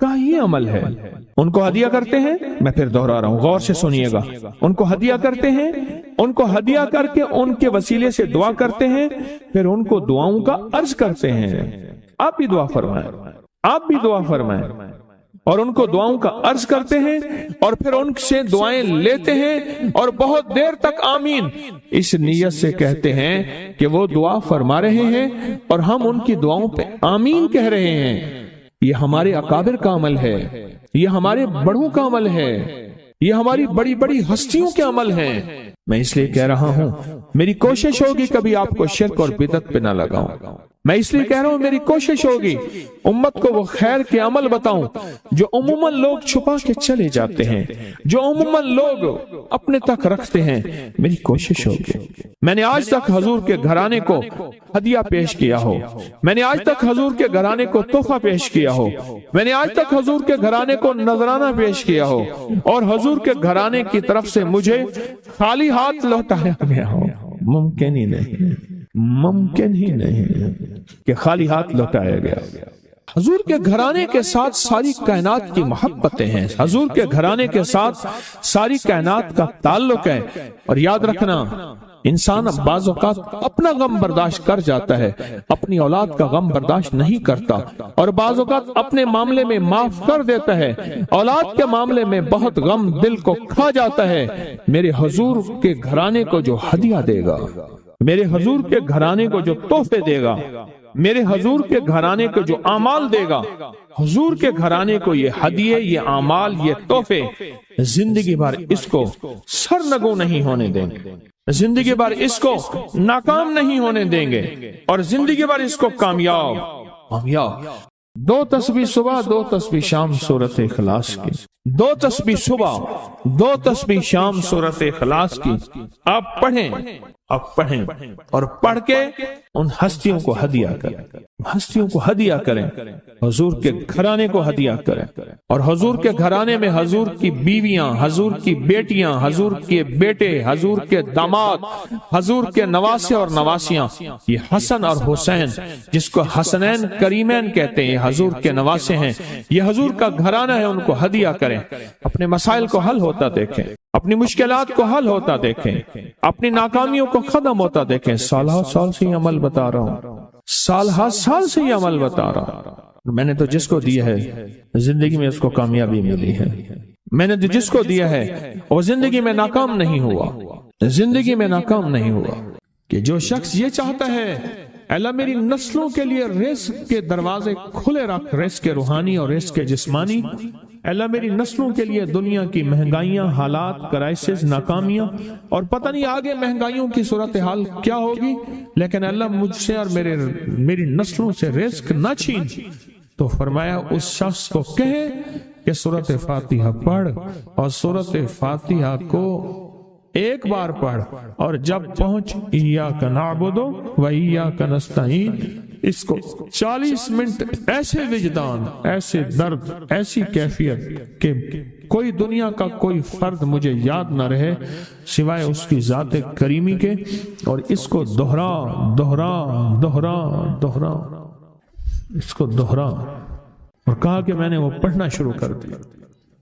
کا یہ عمل ہے۔ ان کو ہدیہ کرتے ہیں، میں پھر دوہرا رہا ہوں، غور سے سنیے گا، ان کو ہدیہ کرتے ہیں، ان کو ہدیہ کر کے ان کے وسیلے سے دعا کرتے ہیں، پھر ان کو دعاؤں کا عرض کرتے ہیں۔ آپ بھی دعا فرمائیں، آپ بھی دعا فرمائیں، اور ان کو دعاؤں کا عرض کرتے ہیں، اور پھر ان سے دعائیں لیتے ہیں، اور بہت دیر تک آمین اس نیت سے کہتے ہیں کہ وہ دعا فرما رہے ہیں اور ہم ان کی دعاؤں پہ آمین کہہ رہے ہیں۔ یہ ہمارے اکابر کا عمل ہے، یہ ہمارے بڑوں کا عمل ہے، یہ ہماری بڑی بڑی ہستیوں کے عمل ہیں۔ میں اس لیے کہہ رہا ہوں، میری کوشش ہوگی کبھی آپ کو شرک اور بدعت پہ نہ لگاؤں۔ میں اس لیے کہہ رہا ہوں، میری کوشش ہوگی امت کو وہ خیر کے عمل بتاؤں جو عموماً لوگ چھپا کے چلے جاتے ہیں، جو عموماً لوگ اپنے تک رکھتے ہیں۔ میری کوشش ہوگی، میں نے آج تک حضور کے گھرانے کو ہدیہ پیش کیا ہو، میں نے آج تک حضور کے گھرانے کو تحفہ پیش کیا ہو، میں نے آج تک حضور کے گھرانے کو نذرانہ پیش کیا ہو، اور حضور کے گھرانے کی طرف سے مجھے خالی ہاتھ لوٹایا گیا ہو۔ ممکن ہی نہیں، ممکن ہی نہیں کہ خالی ہاتھ لوٹایا گیا۔ حضور کے گھرانے کے ساتھ ساری کائنات کی محبتیں ہیں، حضور کے گھرانے کے ساتھ ساری کائنات کا تعلق ہے۔ اور یاد رکھنا، انسان بعض اوقات اپنا غم برداشت کر جاتا ہے، اپنی اولاد کا غم برداشت نہیں کرتا، اور بعض اوقات اپنے معاملے میں معاف کر دیتا ہے، اولاد کے معاملے میں بہت غم دل کو کھا جاتا ہے۔ میرے حضور کے گھرانے کو جو ہدیہ دے گا، میرے حضور کے گھرانے کو جو تحفے دے گا، میرے حضور کے گھرانے کو جو اعمال دے گا، حضور کے گھرانے کو یہ ہدیے، یہ اعمال، یہ تحفے زندگی بھر اس کو سرنگوں نہیں ہونے دیں گے، زندگی بھر اس کو ناکام نہیں ہونے دیں گے، اور زندگی بھر اس کو کامیاب۔ دو تسبیح صبح، دو تسبیح شام سورۃ اخلاص کی، دو تسبیح صبح، دو تسبیح شام سورۃ اخلاص کی آپ پڑھیں، آپ پڑھیں، اور پڑھ کے ان ہستیوں کو ہدیہ کریں، ہستیوں کو ہدیہ کریں، حضور کے گھرانے کو ہدیہ کریں، اور حضور کے گھرانے میں حضور کی بیویاں، حضور کی بیٹیاں، حضور کے بیٹے، حضور کے داماد، حضور کے نواسے اور نواسیاں، یہ حسن اور حسین جس کو حسنین کریمین کہتے ہیں، حضور کے نواسے ہیں، یہ حضور کا گھرانہ ہے، ان کو ہدیہ کریں۔ اپنے مسائل کو حل ہوتا دیکھیں، اپنی مشکلات کو حل ہوتا دیکھیں، اپنی ناکامیوں کو ختم ہوتا دیکھیں۔ سالہ سال سے یہ عمل بتا رہا ہوں، سالہ سال سے یہ عمل بتا رہا ہوں۔ میں نے تو جس کو دیا ہے زندگی میں اس کو کامیابی ملی ہے، میں نے تو جس کو دیا ہے وہ زندگی میں ناکام نہیں ہوا، زندگی میں ناکام نہیں ہوا۔ کہ جو شخص یہ چاہتا ہے اللہ میری نسلوں کے لیے رزق کے دروازے کھلے رکھ، رزق روحانی اور رزق جسمانی، اللہ میری نسلوں کے لیے دنیا کی مہنگائیاں، حالات، کرائسس، ناکامیاں، اور پتہ نہیں آگے مہنگائیوں کی صورتحال کیا ہوگی، لیکن اللہ مجھ سے اور میری نسلوں سے رزق نہ چھین، تو فرمایا اس شخص کو کہے کہ سورۃ فاتحہ پڑھ، اور سورۃ فاتحہ کو ایک بار پڑھ، اور جب پہنچ ایاک نعبد و ایاک نستعین، اس کو 40 منٹ ایسے وجدان، ایسے درد، ایسی کیفیت کہ کوئی دنیا کا کوئی فرد مجھے یاد نہ رہے سوائے اس کی ذات کریمی کے، اور اس کو دہرا دہرا دہرا دہرا، اس کو دہرا۔ اور کہا کہ میں نے وہ پڑھنا شروع کر دیا،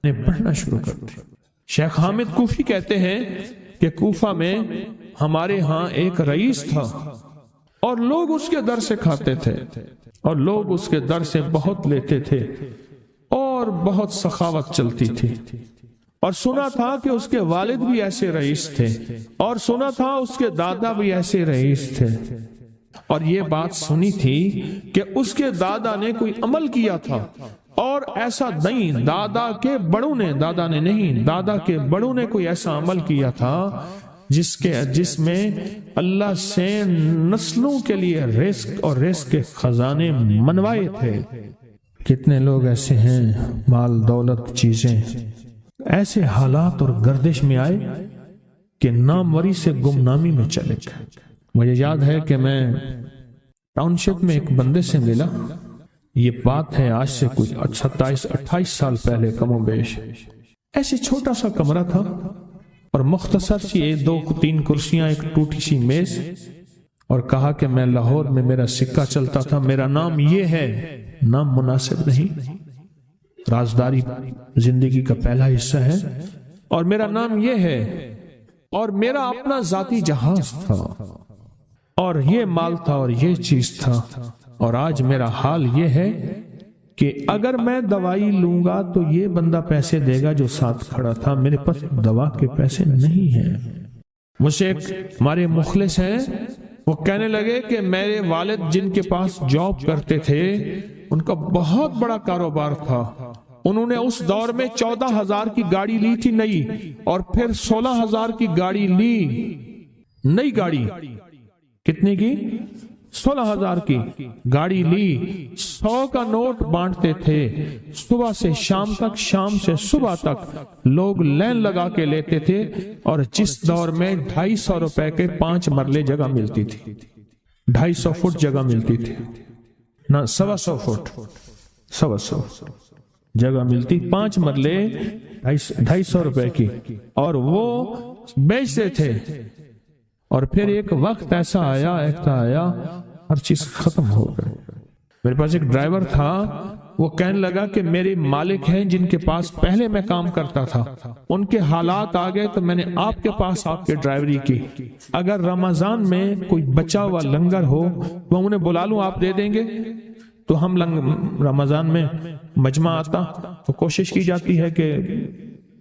میں نے پڑھنا شروع کر دیا۔ شیخ حامد کوفی کہتے ہیں کہ کوفہ میں ہمارے ہاں ایک رئیس تھا، اور لوگ اس کے در سے کھاتے تھے، اور لوگ اس کے در سے بہت لیتے تھے، اور بہت سخاوت چلتی تھی، اور سنا تھا کہ اس کے والد بھی ایسے رئیس تھے، اور سنا تھا اس کے دادا بھی ایسے رئیس تھے، اور یہ بات سنی تھی کہ اس کے دادا نے کوئی عمل کیا تھا، اور ایسا نہیں، دادا کے بڑوں نے، دادا نے نہیں، دادا کے بڑوں نے کوئی ایسا عمل کیا تھا جس میں اللہ سے نسلوں کے لیے رزق اور رزق کے خزانے منوائے تھے۔ کتنے لوگ ایسے ہیں، مال دولت چیزیں، ایسے حالات اور گردش میں آئے کہ ناموری سے گمنامی میں چلے گئے۔ مجھے یاد ہے کہ میں ٹاؤن شپ میں ایک بندے سے ملا، یہ بات ہے آج سے کچھ 27-28 سال پہلے کم و بیش۔ ایسے چھوٹا سا کمرہ تھا، اور مختصر سی 2-3 کرسیاں، ایک ٹوٹی سی میز، اور کہا کہ میں لاہور میں میرا سکہ چلتا تھا، میرا نام یہ ہے، نام مناسب نہیں، رازداری زندگی کا پہلا حصہ ہے، اور میرا نام یہ ہے، اور میرا اپنا ذاتی جہاز تھا، اور یہ مال تھا، اور یہ چیز تھا، اور آج میرا حال یہ ہے کہ اگر میں دوائی لوں گا تو یہ بندہ پیسے دے گا جو ساتھ کھڑا تھا، میرے پاس دوا کے پیسے نہیں ہیں۔ مجھ سے ایک ہمارے مخلص ہیں، وہ کہنے لگے کہ میرے والد جن کے پاس جاب کرتے تھے ان کا بہت بڑا کاروبار تھا، انہوں نے اس دور میں 14,000 کی گاڑی لی تھی نئی، اور پھر 16,000 کی گاڑی لی، نئی گاڑی کتنے کی؟ 16,000 کی گاڑی لی، 100 کا نوٹ بانٹتے تھے، صبح سے شام تک، شام سے صبح تک لوگ لین لگا کے لیتے تھے، اور جس دور میں 250 روپے کے 5 مرلے جگہ ملتی تھی، 250 فٹ جگہ ملتی تھی، نہ 125 فٹ، 125 جگہ ملتی، 5 مرلے 250 روپے کی، اور وہ بیچتے تھے۔ اور پھر ایک وقت ایسا آیا ہر چیز ختم ہو گئی۔ میرے پاس ایک ڈرائیور تھا، وہ کہنے لگا کہ میرے مالک ہیں جن کے پاس پہلے میں کام کرتا تھا، ان کے حالات آ گئے تو میں نے آپ کے پاس آپ کے ڈرائیوری کی، اگر رمضان میں کوئی بچا ہوا لنگر ہو وہ انہیں بلا لوں، آپ دے دیں گے؟ تو ہم رمضان میں مجمع آتا تو کوشش کی جاتی ہے کہ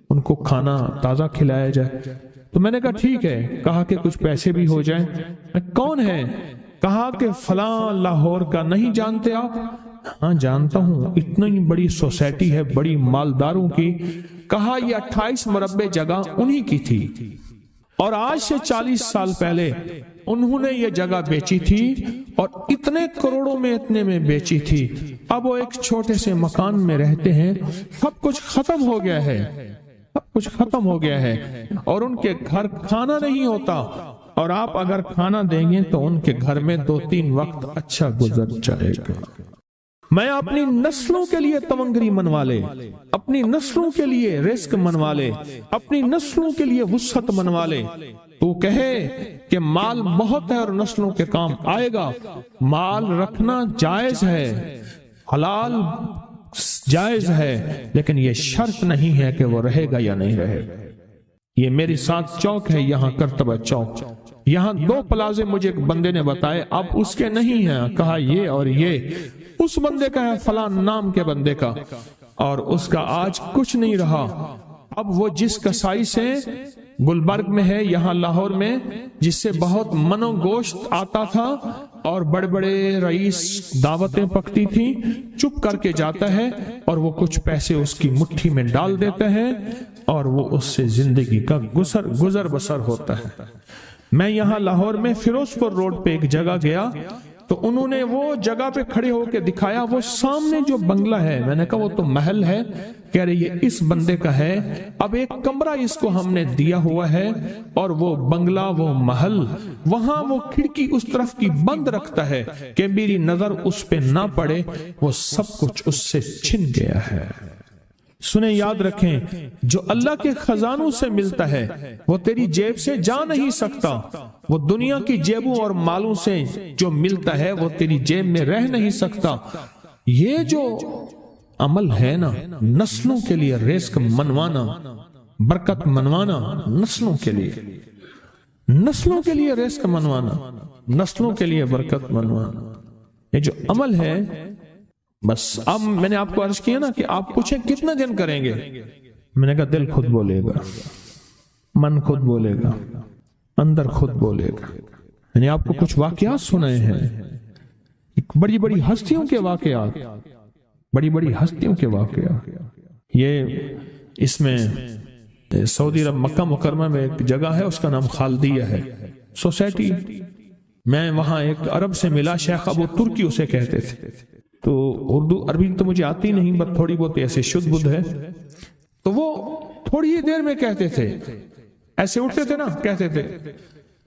ان کو کھانا تازہ کھلایا جائے، تو میں نے کہا ٹھیک ہے، کہا کہ کچھ پیسے بھی ہو جائیں۔ کون ہے؟ کہا کہ فلاں لاہور کا، نہیں جانتے آپ؟ ہاں جانتا ہوں، اتنی بڑی سوسائٹی ہے بڑی مالداروں کی۔ کہا یہ 28 مربع جگہ انہی کی تھی، اور آج سے 40 سال پہلے انہوں نے یہ جگہ بیچی تھی، اور اتنے کروڑوں میں اتنے میں بیچی تھی، اب وہ ایک چھوٹے سے مکان میں رہتے ہیں، سب کچھ ختم ہو گیا ہے، سب کچھ ختم ہو گیا ہے، اور ان کے گھر کھانا نہیں ہوتا، اور آپ اگر کھانا دیں گے تو ان کے گھر میں 2-3 وقت اچھا گزر جائے گا۔ میں اپنی نسلوں کے لیے تونگری منوا لے، اپنی نسلوں کے لیے رزق منوا لے، اپنی نسلوں کے لیے وسعت منوا لے۔ تو کہے کہ مال بہت ہے اور نسلوں کے کام آئے گا، مال رکھنا جائز ہے، حلال جائز ہے، لیکن یہ شرط نہیں ہے کہ وہ رہے گا یا نہیں رہے گا۔ یہ میری ساتھ چوک ہے، یہاں کرتبہ چوک، یہاں 2 پلازے مجھے ایک بندے نے بتائے، اب اس کے نہیں ہیں، کہا یہ اور یہ اس بندے کا ہے، فلاں نام کے بندے کا، اور اس کا آج کچھ نہیں رہا۔ اب وہ جس کسائی سے گلبرگ میں ہے، یہاں لاہور میں، جس سے بہت منو گوشت آتا تھا اور بڑے بڑے رئیس دعوتیں پکتی تھی، چپ کر کے جاتا ہے اور وہ کچھ پیسے اس کی مٹھی میں ڈال دیتے ہیں اور وہ اس سے زندگی کا گزر بسر ہوتا ہے۔ میں یہاں لاہور میں فیروز پور روڈ پہ ایک جگہ گیا تو انہوں نے وہ جگہ پہ کھڑے ہو کے دکھایا، وہ سامنے جو بنگلہ ہے، میں نے کہا وہ تو محل ہے، کہہ رہے یہ اس بندے کا ہے، اب ایک کمرہ اس کو ہم نے دیا ہوا ہے، اور وہ بنگلہ، وہ محل، وہاں وہ کھڑکی اس طرف کی بند رکھتا ہے کہ میری نظر اس پہ نہ پڑے، وہ سب کچھ اس سے چھن گیا ہے۔ سنیں، یاد رکھیں، جو اللہ کے خزانوں سے ملتا ہے وہ تیری جیب سے جا نہیں سکتا، وہ دنیا کی جیبوں اور مالوں سے جو ملتا ہے وہ تیری جیب میں رہ نہیں سکتا۔ یہ جو عمل ہے نا، نسلوں کے لیے رزق منوانا، برکت منوانا، نسلوں کے لیے، نسلوں کے لیے رزق منوانا، نسلوں کے لیے برکت منوانا، یہ جو عمل ہے، بس اب میں نے آپ کو عرض کیا نا کہ آپ پوچھیں کتنے دن کریں گے، میں نے کہا دل خود بولے گا، من خود بولے گا، اندر خود بولے گا۔ میں نے آپ کو کچھ واقعات سنائے ہیں، بڑی بڑی ہستیوں کے واقعات، بڑی بڑی ہستیوں کے واقعات۔ یہ اس میں سعودی عرب مکہ مکرمہ میں ایک جگہ ہے، اس کا نام خالدیہ ہے، سوسائٹی۔ میں وہاں ایک عرب سے ملا، شیخ ابو ترکی اسے کہتے تھے، تو اردو عربی تو مجھے آتی نہیں، بس تھوڑی بہت ایسے شدھ بدھ ہے، تو وہ تھوڑی ہی دیر میں کہتے تھے، ایسے اٹھتے تھے نا، کہتے تھے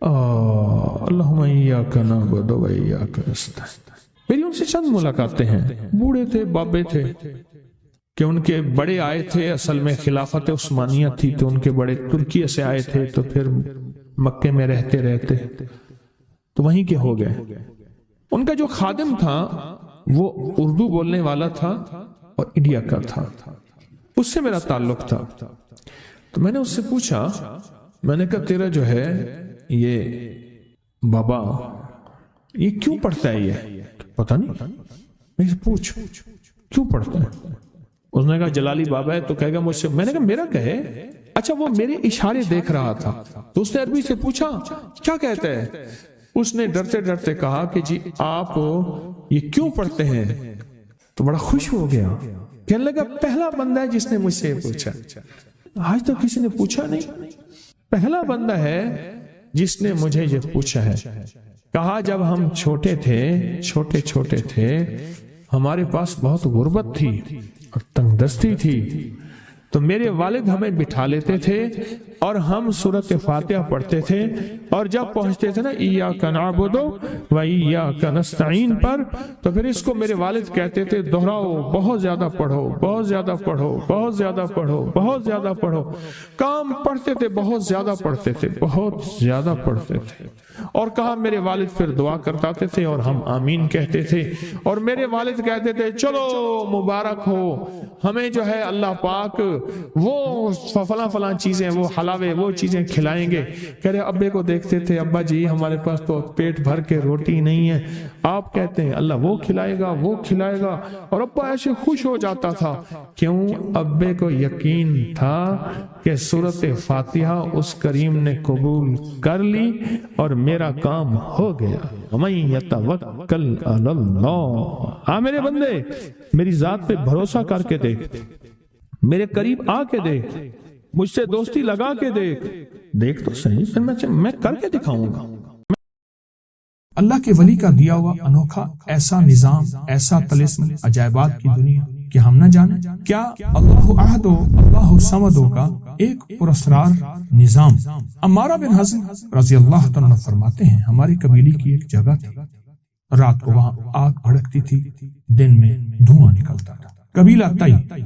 اللہم ایاک نعبد و ایاک نستعین۔ میری ان سے چند ملاقاتیں ہیں، بوڑھے تھے، بابے تھے، کہ ان کے بڑے آئے تھے، اصل میں خلافت عثمانیہ تھی تو ان کے بڑے ترکیہ سے آئے تھے، تو پھر مکے میں رہتے رہتے تو وہیں کے ہو گئے۔ ان کا جو خادم تھا وہ اردو بولنے والا تھا، اور انڈیا کا تھا، اس سے میرا تعلق تھا۔ تو میں نے اس سے پوچھا، میں نے کہا تیرا جو ہے یہ بابا یہ کیوں پڑھتا ہے؟ یہ پتہ نہیں، میں سے پوچھ کیوں پڑھتا ہے؟ اس نے کہا جلالی بابا ہے تو کہے گا مجھ سے۔ میں نے کہا میرا کہے؟ اچھا وہ میرے اشارے دیکھ رہا تھا، تو اس نے عربی سے پوچھا کیا کہتا ہے؟ اس نے ڈرتے ڈرتے کہا کہ جی آپ یہ کیوں پڑھتے ہیں؟ تو بڑا خوش ہو گیا، کہنے لگا پہلا بندہ ہے جس نے مجھ سے پوچھا، آج تک کسی نے پوچھا نہیں، پہلا بندہ ہے جس نے مجھے یہ پوچھا ہے۔ کہا جب ہم چھوٹے تھے ہمارے پاس بہت غربت تھی اور تنگ دستی تھی، تو میرے والد ہمیں بٹھا لیتے تھے اور ہم سورۃ فاتحہ پڑھتے تھے، اور جب پہنچتے تھے نا ایاک نعبد و ایاک نستعین پر، تو پھر اس کو میرے والد کہتے تھے دہراؤ، بہت زیادہ پڑھو، بہت زیادہ پڑھو، بہت زیادہ پڑھو، بہت زیادہ پڑھو۔ کام پڑھتے تھے، بہت زیادہ پڑھتے تھے، بہت زیادہ پڑھتے تھے۔ اور کہا میرے والد پھر دعا کرتاتے تھے اور ہم آمین کہتے تھے، اور میرے والد کہتے تھے چلو مبارک ہو، ہمیں جو ہے اللہ پاک وہ فلاں چیزیں، وہ حلاوے، وہ چیزیں کھلائیں گے۔ کہہ رہے ابے کو دیکھتے تھے، ابا جی ہمارے پاس تو پیٹ بھر کے روٹی نہیں ہے، آپ کہتے ہیں اللہ وہ کھلائے گا، وہ کھلائے گا، اور ابا ایسے خوش ہو جاتا تھا۔ کیوں؟ ابے کو یقین تھا کہ سورۃ فاتحہ اس کریم نے قبول کر لی اور میرا کام ہو گیا۔ وَمَن يَتَوَكَّلْ عَلَى اللَّهِ، آ میرے بندے میری ذات پہ بھروسہ کر کے دیکھ، میرے قریب آ کے دیکھ، مجھ سے دوستی لگا کے دیکھ تو صحیح، پھر میں کر کے دکھاؤں گا۔ اللہ کے ولی کا دیا ہوا انوکھا ایسا نظام، ایسا طلسم، عجائبات کی دنیا کہ ہم نہ جانیں کیا اللہ احد و اللہ صمد کا ایک پراسرار نظام۔ عمارہ بن حزم رضی اللہ عنہ فرماتے ہیں ہماری قبیلے کی ایک جگہ تھی، رات کو وہاں آگ بھڑکتی تھی، دن میں دھواں نکلتا تھا۔ قبیلہ تئی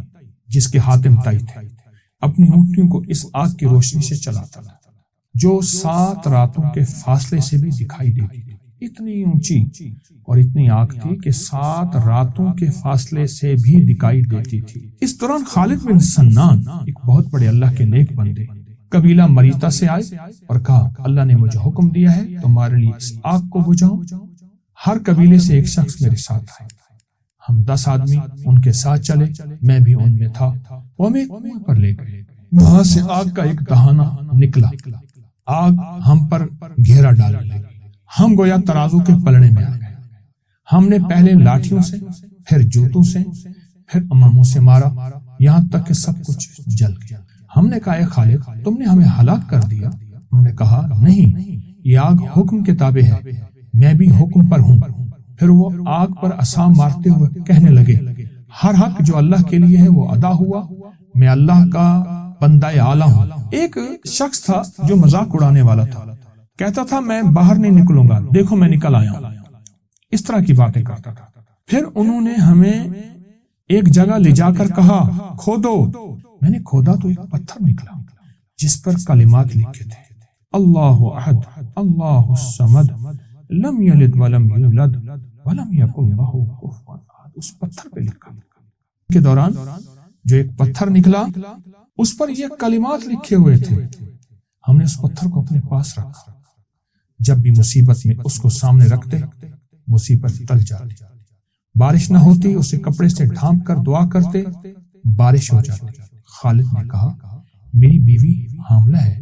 جس کے حاتم تئی تھے اپنی اونٹیوں کو اس آگ کی روشنی سے چلاتا تھا جو 7 راتوں کے فاصلے سے بھی دکھائی دیتی تھی۔ اتنی اونچی اور اتنی آگ تھی کہ 7 راتوں کے فاصلے سے بھی دکھائی دیتی تھی۔ اس دوران خالد بن سنان ایک بہت بڑے اللہ کے نیک بندے قبیلہ مریتا سے آئے اور کہا اللہ نے مجھے حکم دیا ہے تمہارے لیے اس آگ کو بجھاؤں۔ ہر قبیلے سے ایک شخص میرے ساتھ آئے، ہم 10 آدمی ان کے ساتھ چلے، میں بھی ان میں تھا، وہ ہمیں ایک کنویں پر لے گئے۔ وہاں سے آگ کا ایک دہانہ نکلا، آگ ہم پر گھیرا ڈالنے لگی، ہم گویا ترازو کے پلڑے میں آ گئے۔ ہم نے پہلے لاٹھیوں سے، پھر جوتوں سے، پھر اماموں سے مارا، یہاں تک کہ سب کچھ جل گیا۔ ہم نے کہا اے خالد تم نے ہمیں ہلاک کر دیا؟ انہوں نے کہا نہیں، یہ آگ حکم کے تابع ہے، میں بھی حکم پر ہوں۔ پھر وہ آگ پر عصا مارتے ہوئے کہنے لگے ہر حق جو اللہ کے لیے ہے وہ ادا ہوا، میں اللہ کا بندہ اعلیٰ ہوں۔ ایک شخص تھا جو مذاق اڑانے والا تھا، کہتا تھا میں باہر نہیں نکلوں گا، دیکھو میں نکل آیا ہوں، اس طرح کی باتیں کرتا تھا۔ پھر انہوں نے ہمیں ایک جگہ لے جا کر کہا کھودو، میں نے کھودا تو ایک پتھر نکلا جس پر کلمات لکھے تھے اللہ احد اللہ الصمد لم یلد ولم یولد ولم یکن لہ کفوا احد۔ اس پتھر پہ لکھا کے دوران جو ایک پتھر نکلا اس پر یہ کلمات لکھے ہوئے تھے۔ ہم نے اس پتھر کو اپنے پاس رکھا، جب بھی مصیبت میں اس کو سامنے رکھتے مصیبت ٹل جاتی، بارش نہ ہوتی اسے کپڑے سے ڈھانپ کر دعا کرتے، بارش ہو جاتی۔ خالد نے کہا میری بیوی حاملہ ہے،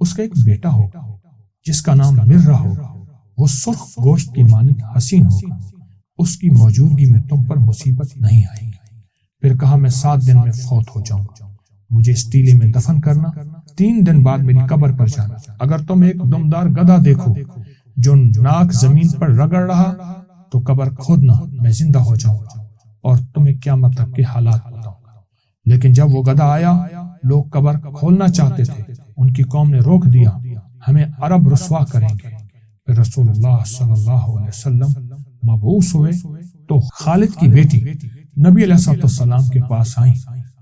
اس کا ایک بیٹا ہوگا جس کا نام مرہ ہوگا، وہ سرخ گوشت کی مانند حسین ہوگا، اس کی موجودگی میں تم پر مصیبت نہیں آئے گی۔ پھر کہا میں 7 دن میں فوت ہو جاؤں گا، مجھے اس ٹیلے میں دفن کرنا، 3 دن بعد میری قبر پر جانا، اگر تم ایک دمدار گدھا دیکھو جو ناک زمین پر رگڑ رہا تو قبر کھودنا، میں زندہ ہو جاؤں گا اور تمہیں قیامت تک کے حالات بتاؤں گا۔ لیکن جب وہ گدھا آیا لوگ قبر کھولنا چاہتے تھے، ان کی قوم نے روک دیا، ہمیں عرب رسوا کریں گے۔ پھر رسول اللہ صلی اللہ علیہ وسلم مبعوث ہوئے تو خالد کی بیٹی نبی علیہ السلام کے پاس آئیں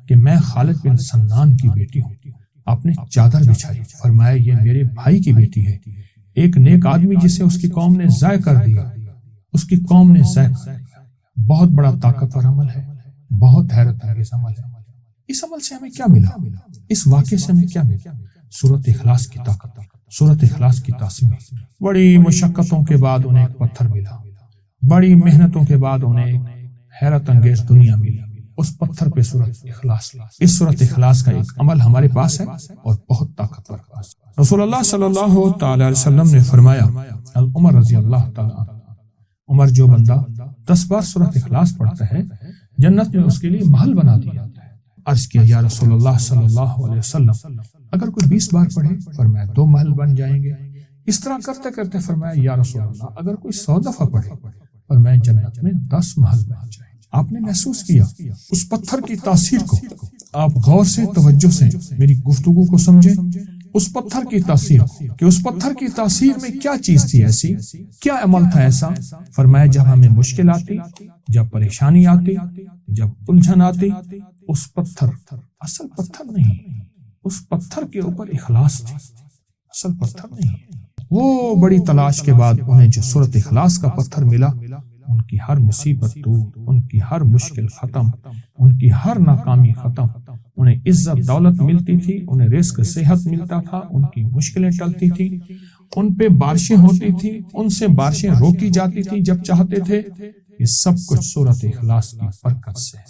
کہ میں خالد بن سنان کی بیٹی ہوں۔ آپ نے چادر بچھائی، فرمایا یہ میرے بھائی کی بیٹی ہے، ایک نیک آدمی جسے اس کی قوم نے ضائع کر دیا، اس کی قوم نے ضائع کر دیا، بہت بڑا طاقتور عمل ہے بہت حیرت انگیز عمل ہے۔ اس عمل سے ہمیں کیا ملا؟ اس واقعے سے ہمیں کیا ملا؟ سورۃ اخلاص کی طاقت، سورۃ اخلاص کی تاثیر۔ بڑی مشقتوں کے بعد انہیں ایک پتھر ملا، بڑی محنتوں کے بعد انہیں ایک حیرت انگیز دنیا ملی، اس پتھر پہ سورۃ اخلاص۔ اس سورۃ اخلاص کا ایک عمل ہمارے پاس ہے اور بہت طاقتور پاس۔ رسول اللہ صلی اللہ تعالی علیہ وسلم نے فرمایا، عمر رضی اللہ تعالی عنہ، عمر جو بندہ 10 بار سورۃ اخلاص پڑھتا ہے جنت میں اس کے لیے محل بنا دیا جاتا ہے۔ عرض کیا یا رسول اللہ صلی اللہ علیہ وسلم، اگر کوئی 20 بار پڑھے؟ فرمایا 2 محل بن جائیں گے۔ اس طرح کرتے کرتے فرمایا یا رسول اللہ، اگر کوئی 100 دفعہ پڑھے؟ فرمایا جنت میں 10 محل بن جائیں گے۔ آپ نے محسوس کیا اس پتھر کی تاثیر کو؟ آپ غور سے توجہ سے میری گفتگو کو سمجھیں، اس پتھر کی تاثیر کہ اس پتھر کی تاثیر میں کیا چیز تھی ایسی، کیا عمل تھا ایسا؟ فرمایا جب ہمیں مشکل آتی، جب پریشانی آتی، جب الجھن آتی، اس پتھر، اصل پتھر نہیں، اس پتھر کے اوپر اخلاص تھی، اصل پتھر نہیں۔ وہ بڑی تلاش کے بعد انہیں جو سورۃ اخلاص کا پتھر ملا، ان کی ہر مصیبت دور، ان کی ہر مشکل ختم، ان کی ہر ناکامی ختم، انہیں عزت دولت ملتی تھی، انہیں رزق صحت ملتا تھا، ان کی مشکلیں ٹلتی تھی، ان پہ بارشیں ہوتی تھی، ان سے بارشیں روکی جاتی تھی جب چاہتے تھے۔ یہ سب کچھ سورۃ اخلاص کی برکت سے ہے۔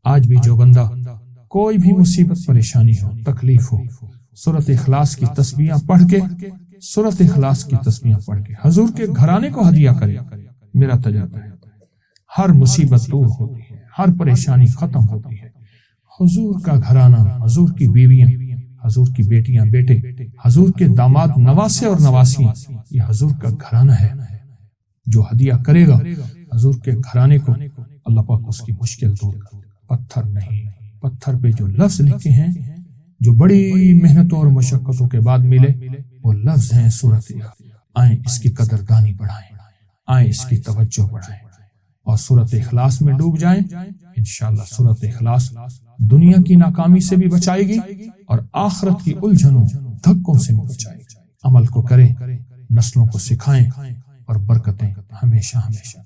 آج بھی جو بندہ کوئی بھی مصیبت پریشانی ہو، تکلیف ہو، سورۃ اخلاص کی تسبیحاں پڑھ کے، سورۃ اخلاص کی تسبیحاں پڑھ کے حضور کے گھرانے کو ہدیہ کرے، میرا تجربہ ہے، ہر مصیبت دور ہوتی ہے، ہر پریشانی ختم ہوتی ہے۔ حضور کا گھرانہ، حضور کی بیویاں، حضور کی بیٹیاں بیٹے، حضور کے داماد نواسے اور نواسیاں، یہ حضور کا گھرانہ ہے۔ جو ہدیہ کرے گا حضور کے گھرانے کو، اللہ پاک اس کی مشکل دور کر۔ پتھر نہیں، پتھر پہ جو لفظ لکھے ہیں، جو بڑی محنتوں اور مشقتوں کے بعد ملے، وہ لفظ ہیں سورۃ اخلاص۔ آئیں اس کی قدردانی بڑھائیں، آئیں اس کی توجہ بڑھائیں اور سورۃ اخلاص میں ڈوب جائیں۔ انشاءاللہ سورۃ اخلاص دنیا کی ناکامی سے بھی بچائے گی اور آخرت کی الجھنوں دھکوں سے بھی بچائے گی۔ عمل کو کریں، نسلوں کو سکھائیں اور برکتیں ہمیشہ ہمیشہ